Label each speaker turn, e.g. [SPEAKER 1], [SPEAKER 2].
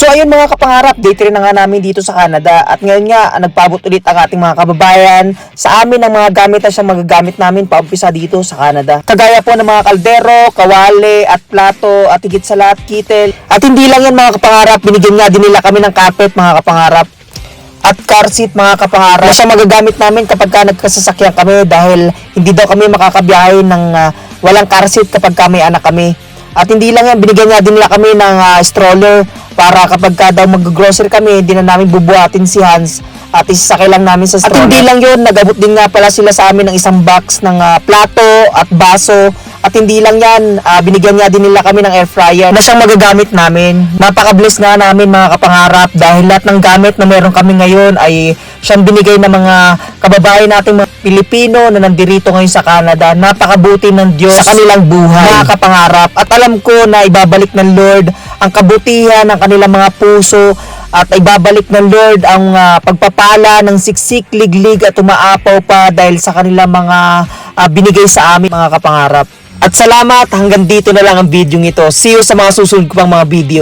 [SPEAKER 1] So ayun mga kapangarap, day 3 na nga namin dito sa Canada at ngayon nga nagpaabot ulit ang ating mga kababayan sa amin ng mga gamit na siyang magagamit namin paumpisa dito sa Canada. Kagaya po ng mga kaldero, kawali at plato at higit sa lahat kitel. At hindi lang yan mga kapangarap, binigyan nga din nila kami ng carpet mga kapangarap at car seat mga kapangarap na siya magagamit namin kapag ka nagkasasakyan kami dahil hindi daw kami makakabiyahe ng walang car seat kapag kami anak kami. At hindi lang yan, binigyan nga din nila kami ng stroller para kapag ka daw mag-grocery kami, hindi na namin bubuhatin si Hans at isasakay lang namin sa stroller. At hindi lang yun, nagabot din nga pala sila sa amin ng isang box ng plato at baso. At hindi lang yan, binigyan nga din nila kami ng air fryer na siyang magagamit namin. Napaka-bless nga namin mga kapangarap dahil lahat ng gamit na meron kami ngayon ay siyang binigay ng mga kababayan nating mga Pilipino na nandirito ngayon sa Canada. Napakabuti ng Diyos sa kanilang buhay mga kapangarap. At alam ko na ibabalik ng Lord ang kabutihan ng kanilang mga puso at ibabalik ng Lord ang pagpapala ng siksik, liglig at umaapaw pa dahil sa kanilang mga binigay sa amin mga kapangarap. At salamat, hanggang dito na lang ang video ito. See you sa mga susunod ko pang mga video.